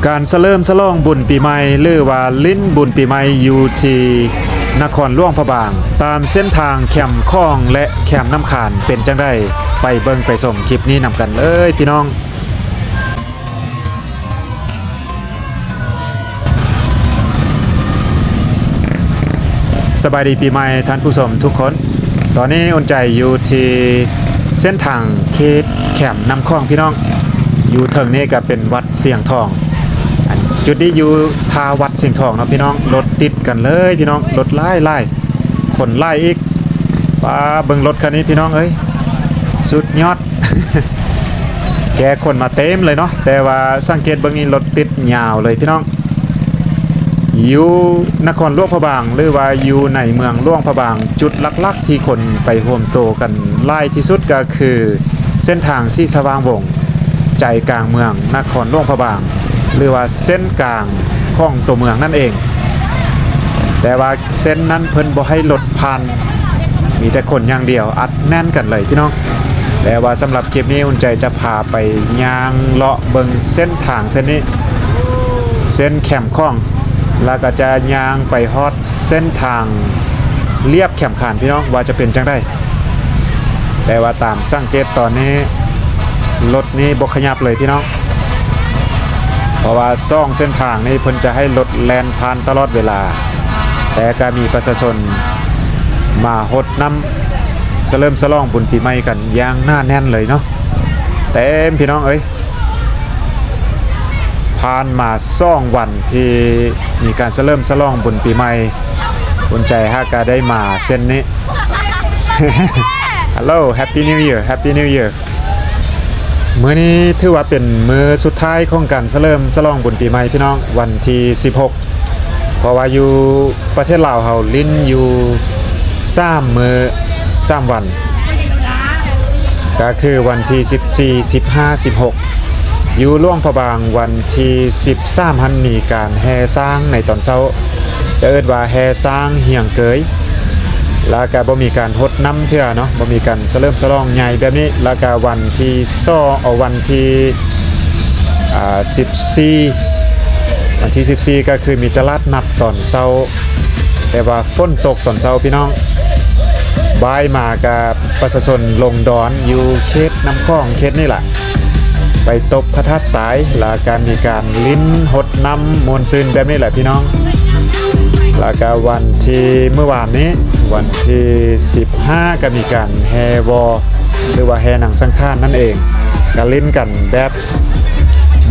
การเฉลิมฉลองบุญปีใหม่หรือว่าลิ้นบุญปีใหม่อยู่ที่นครหลวงพระบางตามเส้นทางแคมป์คลองและแคมป์น้ำขานเป็นจังได๋ไปเบิ่งไปชมคลิปนี้นำกันเลยพี่น้องสบายดีปีใหม่ท่านผู้ชมทุกคนตอนนี้อุ่นใจอยู่ที่เส้นทางเขตแคมป์น้ำคลองพี่น้องอยู่เทิงนี้ก็เป็นวัดเสียงทองจุดนี้อยู่ทาวัดเสียงทองเนาะพี่น้องรถติดกันเลยพี่น้องรถไล่คนไล่อีกป้าเบิ่งรถคันนี้พี่น้องเอ้ยสุดยอด แกคนมาเต็มเลยเนาะแต่ว่าสังเกตเบิ่งนี่รถติดยาวเลยพี่น้องอยู่นครหลวงพระบางหรือว่าอยู่ในเมืองหลวงพระบางจุดลักๆที่คนไปรวมโตกันไล่ที่สุดก็คือเส้นทางสีสว่างวงใจกลางเมืองนครหลวงพระบางหรือว่าเส้นกลางของตัวเมืองนั่นเองแต่ว่าเส้นนั้นเพิ่นบ่ให้รถผ่านมีแต่คนอย่างเดียวอัดแน่นกันเลยพี่น้องแต่ว่าสำหรับคลิปนี้อุ่นใจจะพาไปย่างเลาะเบิ่งเส้นทางเส้นนี้เส้นแคมป์คลองแล้วก็จะย่างไปฮอดเส้นทางเรียบแคมป์ขานพี่น้องว่าจะเป็นจังได๋แต่ว่าตามสังเกตตอนนี้รถนี้บ่ขยับเลยพี่น้องเพราะว่าซ่องเส้นทางนี้เพิ่นจะให้รถแล่นผ่านตลอดเวลาแต่ก็มีประชาชนมาฮดน้ำเฉลิมฉลองบุญปีใหม่กันอย่างหน้าแน่นเลยเนาะเต็มพี่น้องเอ้ยผ่านมา2วันที่มีการเฉลิมฉลองบุญปีใหม่บุญใจฮากาได้มาเส้นนี้ Hello Happy New Year Happy New Yearมื้อนี้ถือว่าเป็นมื้อสุดท้ายของการเฉลิมฉลองบุญปีใหม่พี่น้องวันที่16เพราะว่าอยู่ประเทศลาวเฮาลิ้นอยู่3มื้อ3วันก็คือวันที่14 15 16อยู่หลวงพระบางวันที่13หันมีการแห่สร้างในตอนเช้าจะเอิ้นว่าแห่สร้างเหียงเกยแล้วก็บ่มีการฮดน้ำเทื่อเนาะบ่มีการเฉลิมฉลองใหญ่แบบนี้แล้วก็วันที่วันที่14วันที่14ก็คือมีตลาดนัดตอนเช้าแต่ว่าฝนตกตอนเช้าพี่น้องบ่ายมากับประชาชนลงดอนอยู่เขตน้ำคลองเขตนี่แหละไปตบพระธาตุสายแล้วก็มีการลิ้นฮดน้ำมวลซืนแบบนี้แหละพี่น้องแล้วก็วันที่เมื่อวานนี้วันที่15ก็มีการแฮวอหรือว่าแฮหนังสังฆานนั่นเองก็ลิ้นกันแบบ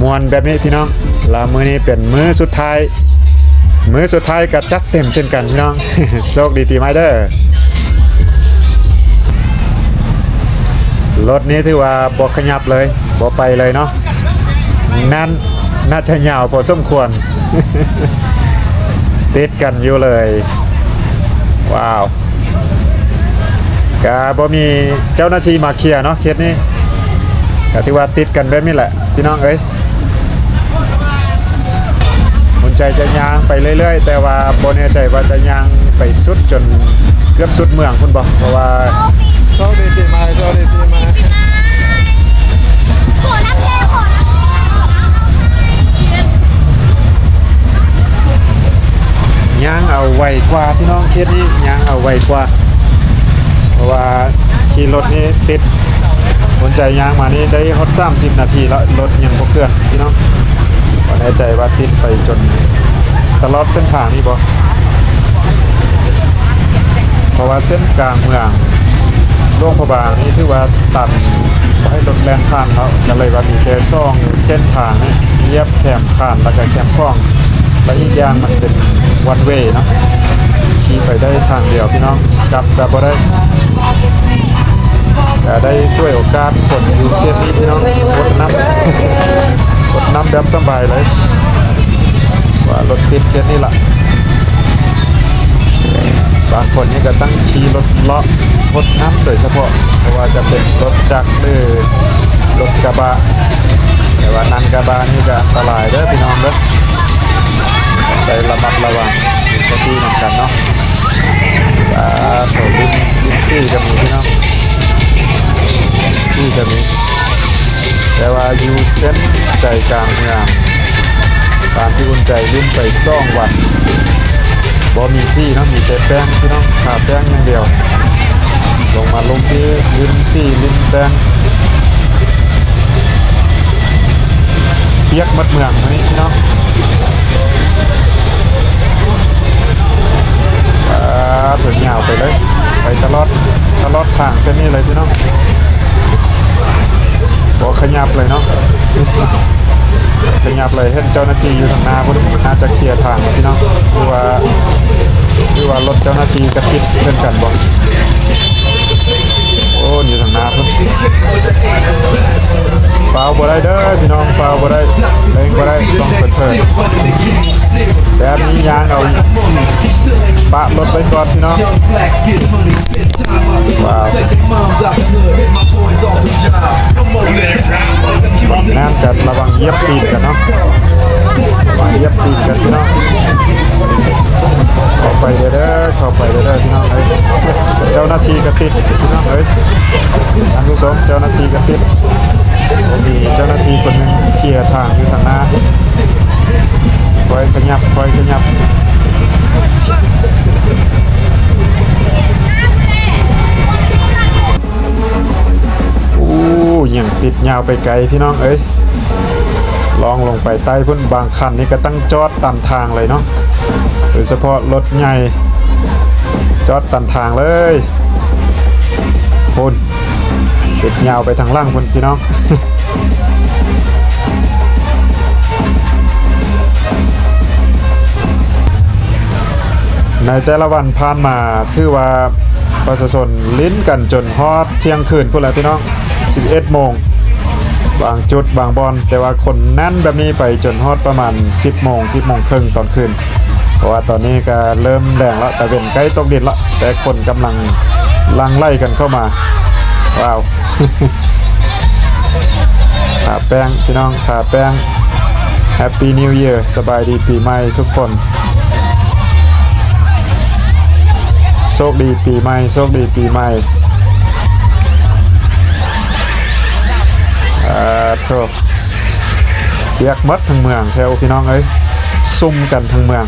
มวนแบบนี้พี่น้องแล้วมื้อนี้เป็นมื้อสุดท้ายก็จัดเต็มเช่นกันพี่น้อง โชคดีปีใหม่เด้อรถนี้ถือว่าบ่ขยับเลยบ่ไปเลยเนาะนั่นน่าจะยาวพอสมควร ติดกันอยู่เลยว้าวก็บ่มีเจ้าหน้าที่มาเคลียร์เนาะเคสนี้ก็ถือว่าติดกันแบบนี้แหละพี่น้องเอ้ยผมใจจะย่างไปเรื่อยๆแต่ว่าบ่แน่ใจว่าจะย่างไปสุดจนเกือบสุดเมืองพุ่นบ่เพราะว่าโชคดีปีใหม่ย่างเอาไวกว่าพี่น้องเคสนี้ย่างเอาไวกว่าเพราะว่าขี่รถนี้ติดคนใจย่างมานี่ได้ฮอด30นาทีแล้วรถยังบ่เคลื่อนพี่น้องบ่แน่ใจว่าติดไปจนตลอดเส้นทางนี้บ่เพราะว่าเส้นกลางเมืองหลวงพระบางนี่ถือว่าตัดบ่ให้รถแล่นผ่านเนาะก็เลยว่ามีแค่2เส้นทางนี่เรียบแคมป์ขานแล้วก็แคมป์คลองและอีกอย่างมันเป็นวันเวย์เนาะขี่ไปได้ทางเดียวพี่น้องกลับก็บ่ได้ก็ได้ช่วยโอกาสคนอยู่เขตนี้พี่น้องกดน้ำแบบสบายเลยว่ารถติดเขตนี้ล่ะบางคนนี่ก็ตั้งขี่รถเลาะกดน้ำโดยเฉพาะเพราะว่าจะเป็นรถจักรหรือรถกระบะแต่ว่านันกระบะนี่ก็อันตรายเด้อพี่น้องเด้อใจระมัดระวังก็ดีเหมือนกันเนาะโถลิ้นซี่ก็มีพี่น้องซี่ก็มีแต่ว่าอยู่เส้นใจกลางเมือง ตามที่อุ่นใจลิ้นไป2 วันบ่มีซี่เนาะมีแต่แป้งพี่น้องขาแป้งอย่างเดียวลงมาลงที่ลิ้นซี่ลิ้นแป้งเปียกมัดเมืองวันนี้พี่น้องถึงยาวไปเลยไปตลอดทางเส้นนี้เลยพี่น้องบอกขยับเลยเนาะขยับเลยเห็นเจ้าหน้าที่อยู่ทางหน้าพุ่นน่าจะเคลียร์ทางพี่น้องคือว่ารถเจ้าหน้าที่กระติดเช่นกันบอกโอ้อยู่ทางหน้าพุ่นฟาวบ่ได้เด้อพี่น้องฟาวบ่ได้เล่งบ่ได้ต้องเปิดเผยแบบนี้ยางเอาปะรถไปก่อนพี่น้องว้าวน้ำจัดระวังเย็บปีนกันเนาะระวังเย็บปีนกันพี่น้องเข้าไปเด้อเข้าไปเด้อพี่น้องเอ้ยเจ้าหน้าที่กระติดพี่น้องเอ้ยท่านผู้ชมเจ้าหน้าที่กระติดมีเจ้าหน้าที่คนหนึ่งเคลียร์ทางอยู่ทางหน้าคอยขยับยังติดยาวไปไกลพี่น้องเอ้ยลองลงไปใต้พุ่นบางคันนี่ก็ตั้งจอดตันทางเลยเนาะโดยเฉพาะรถใหญ่จอดตันทางเลยพุ่นติดยาวไปทางล่างพุ่นพี่น้องในแต่ละวันผ่านมาถือว่าประชาชนลิ้นกันจนฮอดเที่ยงคืนพุ่นแล้วพี่น้อง11 โมงบางจุดบางบอนแต่ว่าคนแน่นแบบนี้ไปจนฮอดประมาณ10 โมงครึ่งตอนคืนเพราะว่าตอนนี้ก็เริ่มแดงแล้วแต่เป็นใกล้ตกดินแล้วแต่คนกำลังลังไล่กันเข้ามาว้าว ทาแป้งพี่น้องทาแป้ง Happy New Year สบายดีปีใหม่ทุกคนโชคดีปีใหม่โชคดีปีใหม่โธ่เปียกมัดทั้งเมืองแถวพี่น้องเอ้ยซุ่มกันทั้งเมือง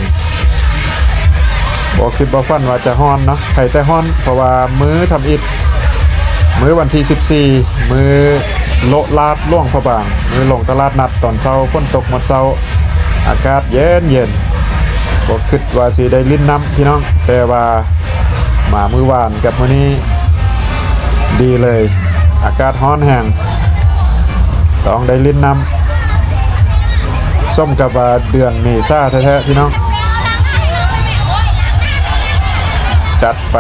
บอกคิดบ่ฟันว่าจะฮ้อนเนาะใครแต่ฮ้อนเพราะว่ามื้อทำอิฐมื้อวันที่14มื้อโลลาดล่วงพระบางมื้อลงตลาดนัดตอนเช้าฝนตกหมดเช้าอากาศเย็นบอกคิดว่าสิได้ลิ้นน้ำพี่น้องแต่ว่ามามื้อวานกับมื้อนี้ดีเลยอากาศร้อนแห้งต้องได้ลิ้นน้ำส้มกับว่าเดือนเมษาแท้ๆพี่น้องจัดไป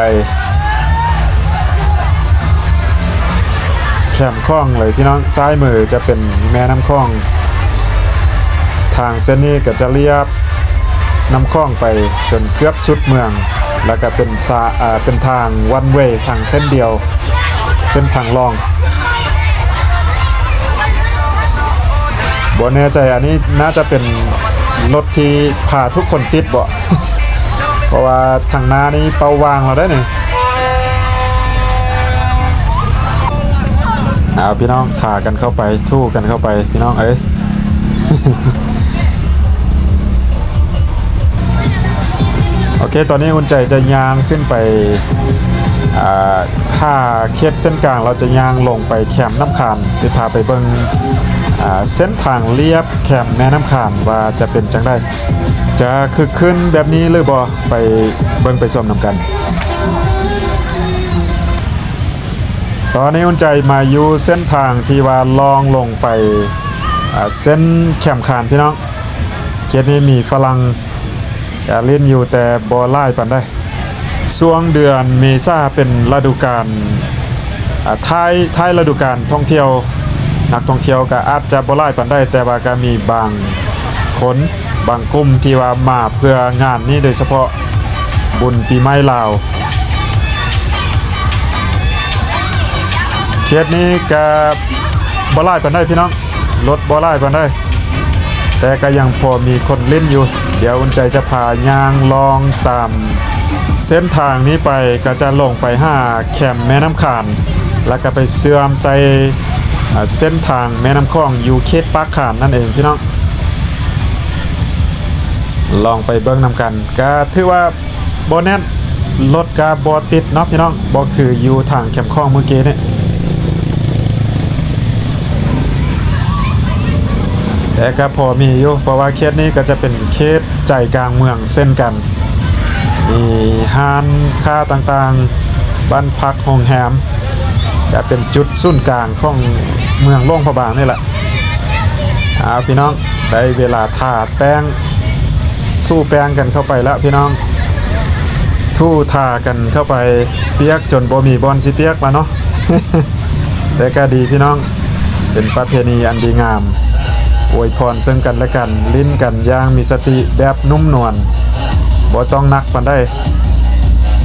แคมคลองเลยพี่น้องซ้ายมือจะเป็นแม่น้ำคลองทางเส้นนี้ก็จะเรียบน้ำคลองไปจนเกือบสุดเมืองแล้วก็เป็นทางวันเวย์ทางเส้นเดียวเส้นทางรองบ่แน่ใจอันนี้น่าจะเป็นรถที่พาทุกคนติดบ่ เพราะว่าทางหน้านี้เป้าวางเราได้นี่เอาพี่น้องถ่ากันเข้าไปทู่กันเข้าไปพี่น้องเอ้ย โอเคตอนนี้คุณใจจะยางขึ้นไปถ้าเขตเส้นกลางเราจะยางลงไปแคมป์น้ำขานสิพาไปเบิ่งเส้นทางเลียบแคมป์แม่น้ำขานว่าจะเป็นจังได้จะคึกขึ้นแบบนี้หรือบ่ไปเบิ่งไปชมนำกันตอนนี้อุ่นใจมาอยู่เส้นทางที่ว่าลองลงไปเส้นแคมป์ขานพี่น้องเขตนี้มีฝรั่งการเล่นอยู่แต่บ่หลายปานใดช่วงเดือนเมษาเป็นฤดูกาลท้ายฤดูกาลท่องเที่ยวนักท่องเที่ยวก็อาจจะบ่หลายปานใดแต่ว่าก็มีบางคนบางกลุ่มที่ว่ามาเพื่องานนี้โดยเฉพาะบุญปีใหม่ลาวเขตนี้ก็บ่หลายปานใดพี่น้องรถบ่หลายปานใดแต่ก็ยังพอมีคนเล่นอยู่เดี๋ยวอุ่นใจจะพาย่างลองตามเส้นทางนี้ไปก็จะลงไปหาแคมป์แม่น้ำขานแล้วก็ไปเสื่อมใส่เส้นทางแม่น้ำคลองอยู่เขตปากขานนั่นเองพี่น้อง ลองไปเบิ่งนำกันก็ถือว่าบ่แน่นรถก็บ่ติดเนาะพี่น้องบ่คืออยู่ทางแคมป์คลองเมื่อกี้นี่แต่ก็พอมีอยู่เพราะว่าเขตนี้ก็จะเป็นเขตใจกลางเมืองเส้นกันมีห้านค้าต่างๆบ้านพักโรงแรมจะเป็นจุดศูนย์กลางของเมืองหลวงพระบางนี่แหละพี่น้องได้เวลาทาแป้งทู่แป้งกันเข้าไปแล้วพี่น้องทู่ทากันเข้าไปเปียกจนบ่มีบอลสิเปียกแล้วเนาะ แต่ก็ดีพี่น้องเป็นประเพณีอันดีงามอวยพรซึ่งกันและกันลิ้นกันอย่างมีสติแบบนุ่มนวลบ่ต้องนักปานได้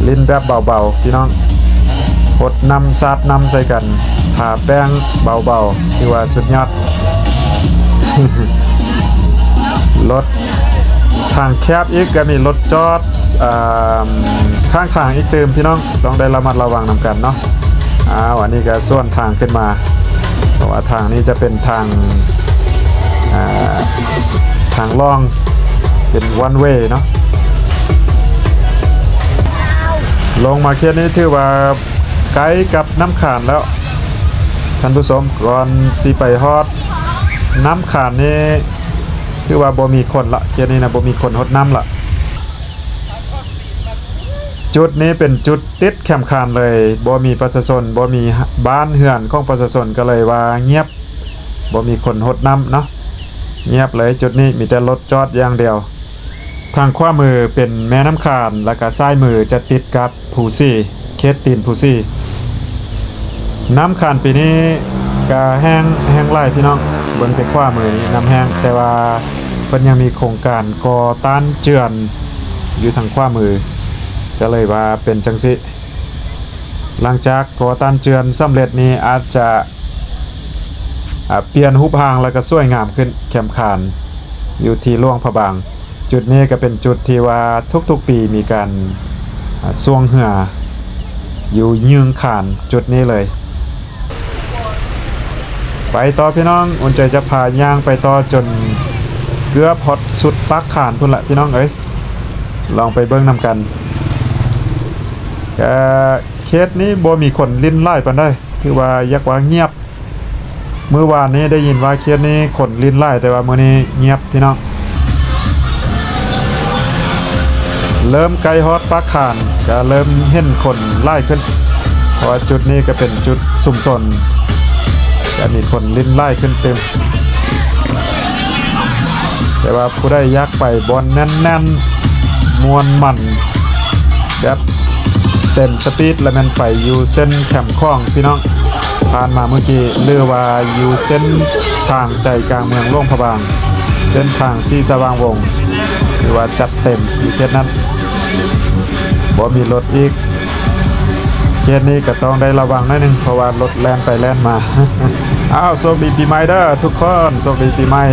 ลิ้นแบบเบาๆพี่น้องกดนำซาดนำใส่กันทาแป้งเบาๆที่ว่าสุดยอด รถทางแคบอีกก็มีรถจอดข้างทางอีกเติมพี่น้องต้องได้ระมัดระวังนำกันเนาะอันนี้ก็ส่วนทางขึ้นมาเพราะว่าทางนี้จะเป็นทางล่องเป็น one way เนาะลงมาเขตนี้ถือว่าไกลกับน้ำขานแล้วท่านผู้ชมก่อนสิไปฮอดน้ำขานนี่คือว่าบ่มีคนละเขตนี้นะบ่มีคนฮดน้ำละจุดนี้เป็นจุดติดแคมป์คานเลยบ่มีประชาชนบ่มีบ้านเฮือนของประชาชนก็เลยว่าเงียบบ่มีคนฮดน้ำเนาะเงียบเลยจุดนี้มีแต่รถจอดอย่างเดียวทางขวามือเป็นแม่น้ำขานแล้วก็ซ้ายมือจะติดกับภูซี่เขตตีนภูซี่น้ำขานปีนี้ก็แห้งไล่พี่น้องเบิ่งแต่ขวามือนี้น้ำแห้งแต่ว่าเพิ่นยังมีโครงการก่อต้านเจือนอยู่ทางขวามือก็เลยว่าเป็นจังสิหลังจากก่อต้านเจือนสำเร็จนี้อาจจะเปลี่ยนรูปร่างแล้วก็สวยงามขึ้นแคมป์คานอยู่ที่หลวงพระบางจุดนี้ก็เป็นจุดที่ว่าทุกๆปีมีการส่วงเหืออยู่ยืงขานจุดนี้เลยไปต่อพี่น้องอุ่นใจจะพาย่างไปต่อจนเกือบฮอดสุดปักขานพุ่นละพี่น้องเอ้ยลองไปเบิ่งนำกันเคสนี้บ่มีคนลิ้นไล่ปานได้คือว่ายักว่าเงียบเมื่อวานนี้ได้ยินว่าเคสนี้คนลิ้นไล่แต่ว่ามื้อนี้เงียบพี่น้องเริ่มไกลฮอดปักขานก็เริ่มเห็นคนไล่ขึ้นเพราะว่าจุดนี้ก็เป็นจุดสุ่มสนจะมีคนลิ้นไล่ขึ้นเต็มแต่ว่าผู้ได้ยักไปบอลแน่นๆมวนมันแบบเต็มสปีดแล้วมันไปอยู่เส้นแคมป์คลองพี่น้องผ่านมาเมื่อกี้เรือว่าอยู่เส้นทางใจกลางเมืองหลวงพระบางเส้นทางสีสว่างวงหรือว่าจัดเต็มอยู่เขตนั้นบ่มีรถอีกเขตนี้ก็ต้องได้ระวังหน่อยนึงเพราะว่ารถแล่นไปแล่นมา โชคดีปีใหม่เด้อทุกคนโชคดีปีใหม่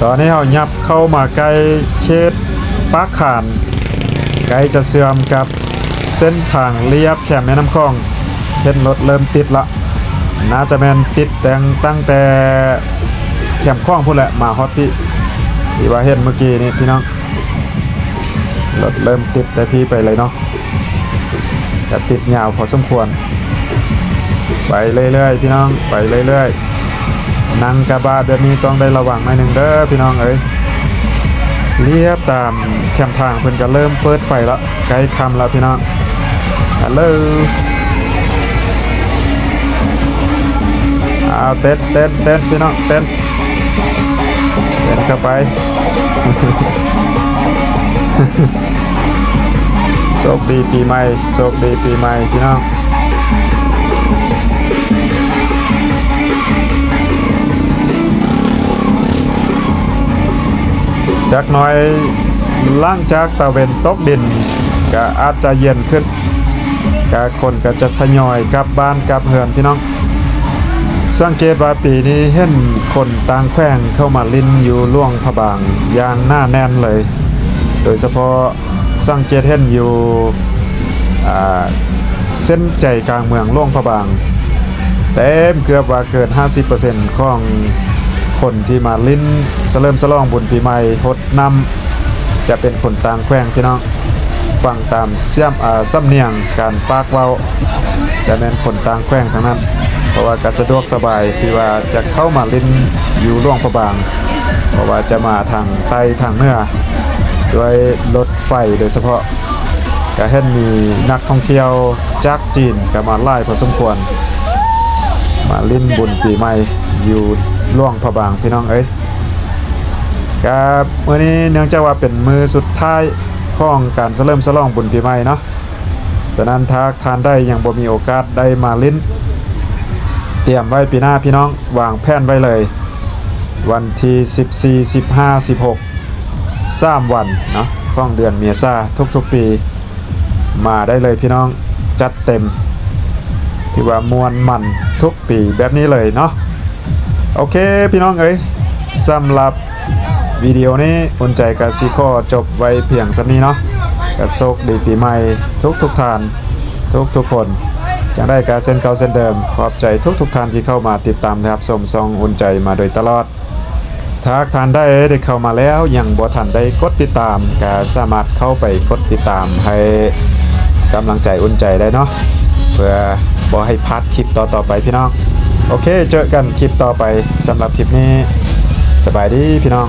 ตอนนี้เรายับเข้ามาใกล้เขตปักขานใกล้จะเสื่อมกับเส้นทางเลียบแคมแม่น้ำคลองเห็นรถเริ่มติดละน่าจะแม่นติดตั้งแต่แคมคลองพุ่นแหละมาฮอตที่ว่าเห็นเมื่อกี้นี่พี่น้องรถเริ่มติดแต่พี่ไปเลยเนาะจะติดยาวพอสมควรไปเรื่อยๆพี่น้องไปเรื่อยๆนั่งกระบะแบบนี้ต้องได้ระวังหน่อยนึงเด้อพี่น้องเอ้ยเรียบตามแคมทางเพิ่นก็เริ่มเปิดไฟแล้วใกล้ค่ำแล้วพี่น้องฮัลโหลเต้นพี่น้องเต้นเข้าไป โชคดีปีใหม่โชคดีปีใหม่พี่น้องจากน้อยล่างจากตะเวนตกดินก็อาจจะเย็นขึ้นก็คนก็จะทยอยกลับบ้านกลับเฮือนพี่น้องสังเกตว่าปีนี้เห็นคนต่างแขวงเข้ามาลิ้นอยู่หลวงพระบางอย่างหน้าแน่นเลยโดยเฉพาะสังเกตเห็นอยู่เส้นใจกลางเมืองหลวงพระบางเต็มเกือบว่าเกิน 50% ของค คนที่มาลิ้นเสริมฉลองบุญปีใหม่ฮดนำจะเป็นคนต่างแขวงพี่น้องฟังตามสำเนียงการปากเว้าจะเป็นคนต่างแขวงทั้งนั้นเพราะว่าก็สะดวกสบายที่ว่าจะเข้ามาลิ้นอยู่หลวงพระบางเพราะว่าจะมาทางใต้ทางเหนือด้วยรถไฟโดยเฉพาะก็เห็นมีนักท่องเที่ยวจากจีนก็มาไล่พอสมควรมาลิ้นบุญปีใหม่อยู่หลวงพระบางพี่น้องเอ้ยครับมื้อนี้เนื่องจากว่าเป็นมื้อสุดท้ายของการเฉลิมฉลองบุญปีใหม่เนาะฉะนั้นถ้าทานได้ยังบ่มีโอกาสได้มาลิ้นเตรียมไว้ปีหน้าพี่น้องวางแผนไว้เลยวันที่14 15 16 3วันเนาะของเดือนเมษาทุกๆปีมาได้เลยพี่น้องจัดเต็มที่ว่ามวนมันทุกปีแบบนี้เลยเนาะโอเคพี่น้องเอ้ยสำหรับวิดีโอนี้อุ่นใจกับซีข้อจบไว้เพียงสักนี้เนาะกระโชคดีปีใหม่ทุกท่านทุกคนจังได้การเส้นเก่าเส้นเดิมขอบใจทุกท่านที่เข้ามาติดตามนะครับชมซองอุ่นใจมาโดยตลอดถ้าท่านได้เข้ามาแล้วยังบ่ทันได้กดติดตามก็สามารถเข้าไปกดติดตามให้กำลังใจอุ่นใจได้เนาะเพื่อบ่ให้พลาดคลิปต่อไปพี่น้องโอเคเจอกันคลิปต่อไปสำหรับคลิปนี้สบายดีพี่น้อง